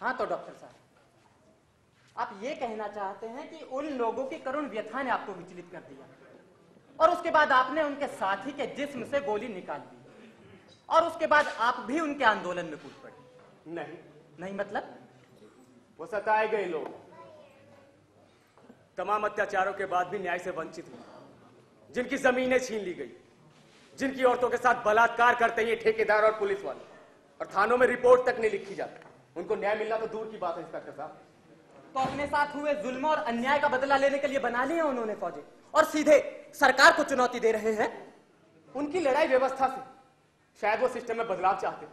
हाँ तो डॉक्टर साहब, आप ये कहना चाहते हैं कि उन लोगों की करुण व्यथा ने आपको विचलित कर दिया और उसके बाद आपने उनके साथी के जिस्म से गोली निकाल दी और उसके बाद आप भी उनके आंदोलन में कूद पड़े? नहीं। नहीं मतलब? वो सताए गए लोग तमाम अत्याचारों के बाद भी न्याय से वंचित हुए, जिनकी जमीनें छीन ली गई, जिनकी औरतों के साथ बलात्कार करते हैं ठेकेदार और पुलिस वाले, और थानों में रिपोर्ट तक नहीं लिखी जाती, उनको न्याय मिलना तो दूर की बात है इंस्पेक्टर साहब। तो अपने साथ हुए जुल्म और अन्याय का बदला लेने के लिए बना लिए उन्होंने फौजी और सीधे सरकार को चुनौती दे रहे हैं। उनकी लड़ाई व्यवस्था से, शायद वो सिस्टम में बदलाव चाहते हैं,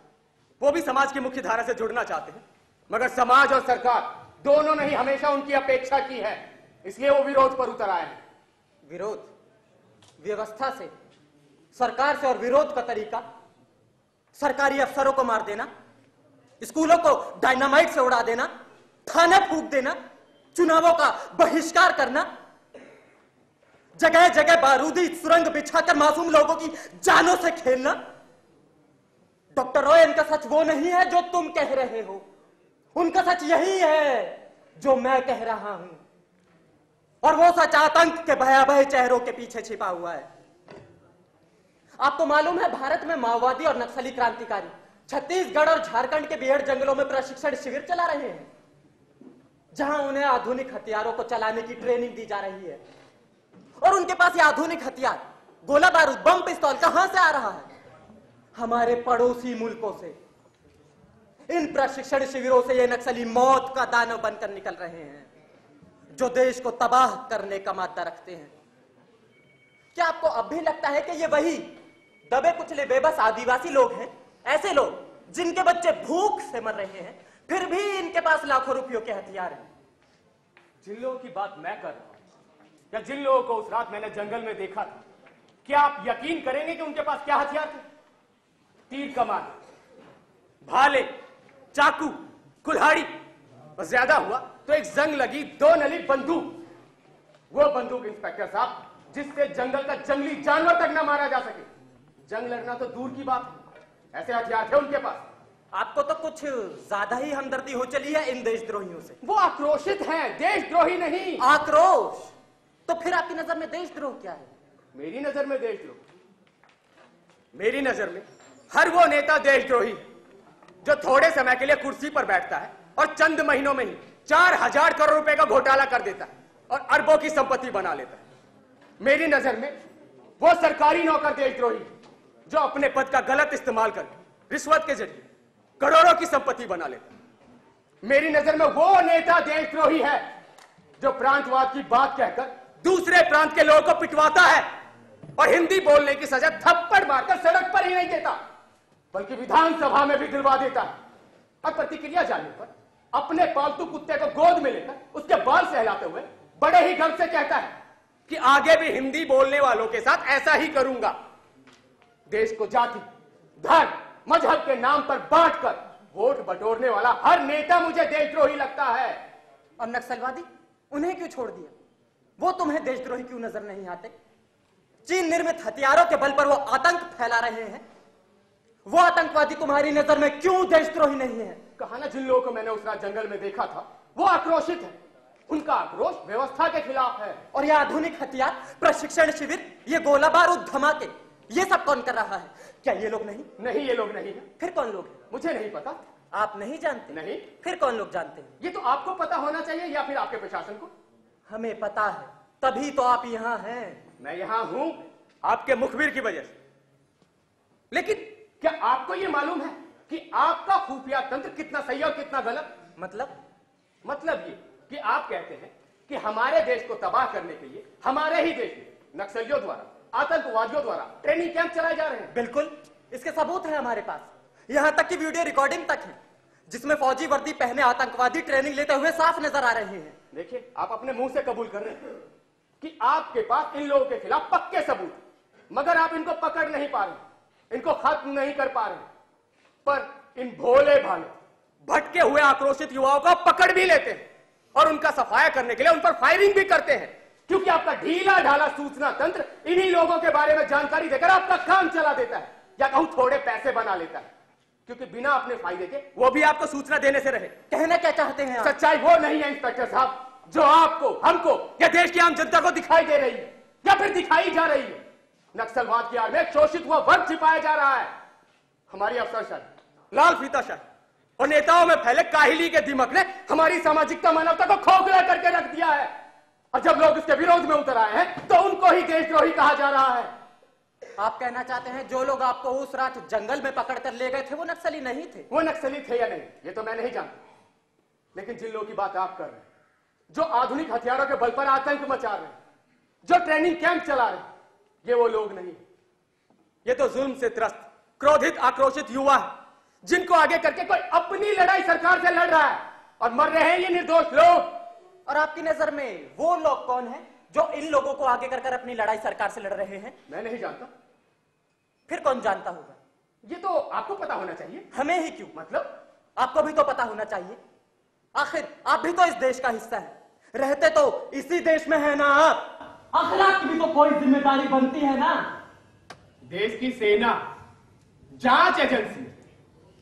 वो भी समाज की मुख्य धारा से जुड़ना चाहते हैं, मगर समाज और सरकार दोनों ने ही हमेशा उनकी अपेक्षा की है, इसलिए वो विरोध पर उतर आए हैं। विरोध? व्यवस्था से, सरकार से और विरोध का तरीका सरकारी अफसरों को मार देना, स्कूलों को डायनामाइट से उड़ा देना, थाने फूंक देना, चुनावों का बहिष्कार करना, जगह जगह बारूदी सुरंग बिछाकर मासूम लोगों की जानों से खेलना। डॉक्टर रॉय, इनका सच वो नहीं है जो तुम कह रहे हो, उनका सच यही है जो मैं कह रहा हूं, और वो सच आतंक के भयावह चेहरों के पीछे छिपा हुआ है। आपको मालूम है, भारत में माओवादी और नक्सली क्रांतिकारी छत्तीसगढ़ और झारखंड के बीहड़ जंगलों में प्रशिक्षण शिविर चला रहे हैं, जहां उन्हें आधुनिक हथियारों को चलाने की ट्रेनिंग दी जा रही है। और उनके पास ये आधुनिक हथियार, गोला बारूद, बम पिस्तौल कहां से आ रहा है? हमारे पड़ोसी मुल्कों से। इन प्रशिक्षण शिविरों से ये नक्सली मौत का दानव बनकर निकल रहे हैं, जो देश को तबाह करने का मादा रखते हैं। क्या आपको अब भी लगता है कि ये वही दबे कुचले बेबस आदिवासी लोग हैं, ऐसे लोग जिनके बच्चे भूख से मर रहे हैं, फिर भी इनके पास लाखों रुपयों के हथियार हैं? जिन लोगों की बात मैं कर रहा हूं, या जिन लोगों को उस रात मैंने जंगल में देखा था, क्या आप यकीन करेंगे कि उनके पास क्या हथियार थे? तीर कमान, भाले, चाकू, कुल्हाड़ी, और ज्यादा हुआ तो एक जंग लगी 2 नली बंदूक। वो बंदूक इंस्पेक्टर साहब जिससे जंगल का जंगली जानवर तक ना मारा जा सके। जंग लड़ना तो दूर की बात है, ऐसे हथियार थे उनके पास। आपको तो कुछ ज्यादा ही हमदर्दी हो चली है इन देशद्रोहियों से। वो आक्रोशित हैं, देशद्रोही नहीं। आक्रोश? तो फिर आपकी नजर में देशद्रोह क्या है? मेरी नजर में देशद्रोह, मेरी नजर में हर वो नेता देशद्रोही जो थोड़े समय के लिए कुर्सी पर बैठता है और चंद महीनों में ही 4000 करोड़ रुपए का घोटाला कर देता है और अरबों की संपत्ति बना लेता है। मेरी नजर में वो सरकारी नौकर देशद्रोही जो अपने पद का गलत इस्तेमाल करके रिश्वत के जरिए करोड़ों की संपत्ति बना लेता है। मेरी नजर में वो नेता देशद्रोही है जो प्रांतवाद की बात कहकर दूसरे प्रांत के लोगों को पिटवाता है और हिंदी बोलने की सजा थप्पड़ मारकर सड़क पर ही नहीं देता, बल्कि विधानसभा में भी दिलवा देता है। और प्रतिक्रिया जानने पर अपने पालतू कुत्ते को गोद में लेकर उसके बाल सहलाते हुए बड़े ही गर्व से कहता है कि आगे भी हिंदी बोलने वालों के साथ ऐसा ही करूंगा। देश को जाति, धर्म, मजहब के नाम पर बांटकर वोट बटोरने वाला हर नेता मुझे देशद्रोही लगता है। और नक्सलवादी, उन्हें क्यों छोड़ दिया? वो तुम्हें देशद्रोही क्यों नजर नहीं आते? चीन निर्मित हथियारों के बल पर वो आतंक फैला रहे हैं, वो आतंकवादी तुम्हारी नजर में क्यों देशद्रोही नहीं है? कहा ना, जिन लोगों को मैंने उस रात जंगल में देखा था वो आक्रोशित है, उनका आक्रोश व्यवस्था के खिलाफ है। और ये आधुनिक हथियार, प्रशिक्षण शिविर, ये गोला बारूद, धमाके, ये सब कौन कर रहा है? क्या ये लोग नहीं? नहीं, ये लोग नहीं है। फिर कौन लोग है? मुझे नहीं पता। आप नहीं जानते? नहीं। फिर कौन लोग जानते हैं? ये तो आपको पता होना चाहिए या फिर आपके प्रशासन को। हमें पता है, तभी तो आप यहाँ हैं। मैं यहाँ हूं आपके मुखबिर की वजह से। लेकिन क्या आपको ये मालूम है कि आपका खुफिया तंत्र कितना सही और कितना गलत? मतलब ये कि आप कहते हैं कि हमारे देश को तबाह करने के लिए हमारे ही देश में नक्सलियों द्वारा, आतंकवादियों द्वारा ट्रेनिंग कैंप चलाए जा रहे हैं। बिल्कुल, इसके सबूत है हमारे पास, यहां तक कि वीडियो रिकॉर्डिंग तक है, जिसमें फौजी वर्दी पहने आतंकवादी ट्रेनिंग लेते हुए साफ नजर आ रहे हैं। देखिए, आप अपने मुंह से कबूल कर रहे हैं कि आपके पास इन लोगों के खिलाफ पक्के सबूत, मगर आप इनको पकड़ नहीं पा रहे, इनको खत्म नहीं कर पा रहे। पर इन भोले भाले भटके हुए आक्रोशित युवाओं को पकड़ भी लेते हैं और उनका सफाया करने के लिए उन पर फायरिंग भी करते हैं, क्योंकि आपका ढीला ढाला सूचना तंत्र इन्हीं लोगों के बारे में जानकारी देकर आपका काम चला देता है, या कहूं थोड़े पैसे बना लेता है। क्योंकि बिना अपने फायदे के वो भी आपको सूचना देने से रहे। कहना क्या चाहते हैं आप? सच्चाई वो नहीं है इंस्पेक्टर साहब जो आपको, हमको या देश की आम जनता को दिखाई दे रही है या फिर दिखाई जा रही है। नक्सलवाद की आड़ में शोषित हुआ वर्ग छिपाया जा रहा है। हमारी अफसरशाही, लाल फीताशाही और नेताओं में फैले काहिली के दिमक ने हमारी सामाजिकता, मानवता को खोखला करके रख दिया है। और जब लोग इसके विरोध में उतर आए हैं तो उनको ही देशद्रोही कहा जा रहा है। आप कहना चाहते हैं जो लोग आपको उस रात जंगल में पकड़कर ले गए थे वो नक्सली नहीं थे? वो नक्सली थे या नहीं ये तो मैं नहीं जानता, लेकिन जिन लोगों की बात आप कर रहे हैं, जो आधुनिक हथियारों के बल पर आतंक मचा रहे हैं, जो ट्रेनिंग कैंप चला रहे हैं, ये वो लोग नहीं। ये तो जुल्म से त्रस्त, क्रोधित, आक्रोशित युवा है जिनको आगे करके कोई अपनी लड़ाई सरकार से लड़ रहा है और मर रहे हैं ये निर्दोष लोग। और आपकी नजर में वो लोग कौन हैं जो इन लोगों को आगे कर अपनी लड़ाई सरकार से लड़ रहे हैं? मैं नहीं जानता। फिर कौन जानता होगा? ये तो आपको पता होना चाहिए। हमें ही क्यों? मतलब आपको भी तो पता होना चाहिए। आखिर आप भी तो इस देश का हिस्सा है, रहते तो इसी देश में है ना आप। अखलाक की भी तो कोई जिम्मेदारी बनती है ना। देश की सेना, जांच एजेंसी,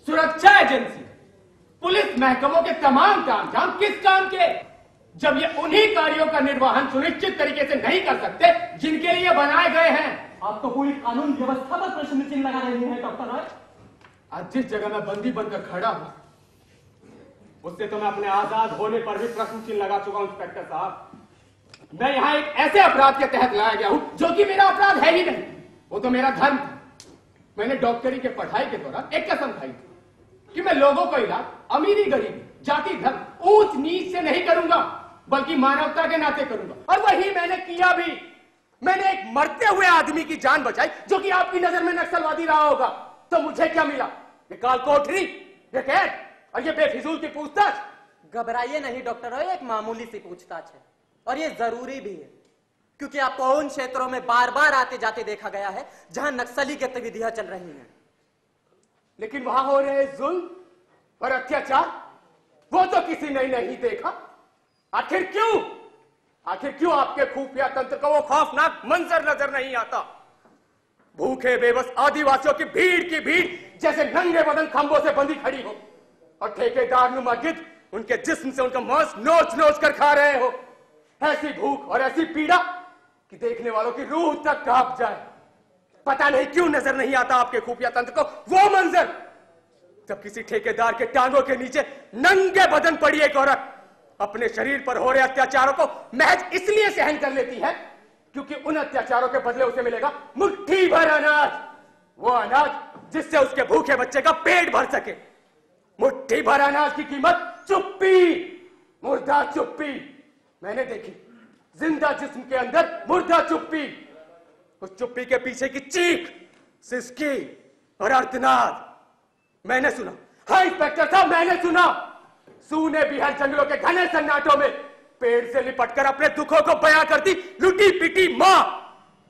सुरक्षा एजेंसी, पुलिस महकमों के तमाम तामझाम किस काम के, जब ये उन्हीं कार्यों का निर्वहन सुनिश्चित तरीके से नहीं कर सकते जिनके लिए बनाए गए हैं। आप तो पूरी कानून व्यवस्था पर प्रश्न चिन्ह लगा रहे हैं डॉक्टर रॉय। आज जिस जगह मैं बंदी बनकर खड़ा हूं उससे तो मैं अपने आजाद होने पर भी प्रश्न चिन्ह लगा चुका हूं इंस्पेक्टर साहब। मैं यहां एक ऐसे अपराध के तहत लाया गया हूं जो कि मेरा अपराध है ही नहीं, वो तो मेरा धर्म था। मैंने डॉक्टरी के पढ़ाई के दौरान एक कसम खाई थी कि मैं लोगों को इलाज अमीरी गरीबी, जाति धर्म, ऊंच नीच से नहीं करूंगा बल्कि मानवता के नाते करूंगा, और वही मैंने किया भी। मैंने एक मरते हुए आदमी की जान बचाई जो कि आपकी नजर में नक्सलवादी रहा होगा। तो मुझे क्या मिला? ये काल कोठरी, ये कैद और ये बेफिजूल की पूछताछ। घबराइए नहीं डॉक्टर रॉय, एक मामूली सी पूछताछ है और ये जरूरी भी है क्योंकि आपको उन क्षेत्रों में बार बार आते जाते देखा गया है जहां नक्सली गतिविधियां चल रही हैं। लेकिन वहां हो रहे जुल्म और अत्याचार वो तो किसी ने नहीं देखा। आखिर क्यों? आखिर क्यों आपके खुफिया तंत्र को वो खौफनाक मंजर नजर नहीं आता? भूखे बेबस आदिवासियों की भीड़ जैसे नंगे बदन खंभों से बंधी खड़ी हो और ठेकेदार नुमा गिद्ध उनके जिस्म से उनका मांस नोच नोच कर खा रहे हो। ऐसी भूख और ऐसी पीड़ा कि देखने वालों की रूह तक कांप जाए। पता नहीं क्यों नजर नहीं आता आपके खुफिया तंत्र को वो मंजर जब किसी ठेकेदार के टांगों के नीचे नंगे बदन पड़ी एक औरत अपने शरीर पर हो रहे अत्याचारों को महज इसलिए सहन कर लेती है क्योंकि उन अत्याचारों के बदले उसे मिलेगा मुट्ठी भर अनाज, वो अनाज जिससे उसके भूखे बच्चे का पेट भर सके। मुट्ठी भर अनाज की कीमत चुप्पी, मुर्दा चुप्पी। मैंने देखी जिंदा जिस्म के अंदर मुर्दा चुप्पी। उस चुप्पी के पीछे की चीख, सिसकी और अर्थनाद मैंने सुना। हाँ इंस्पेक्टर साहब, मैंने सुना। सूने बिहार जंगलों के घने सन्नाटों में पेड़ से लिपटकर अपने दुखों को बयां करती लुटी पिटी मां,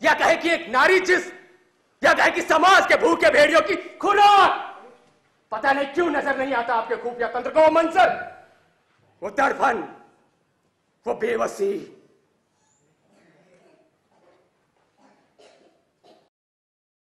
या कहे कि एक नारी जिस्म, या कहे कि समाज के भूखे भेड़ियों की खुराक। पता नहीं क्यों नजर नहीं आता आपके खुफिया तंत्र को वो मंजर, वो तड़पन, वो बेबसी।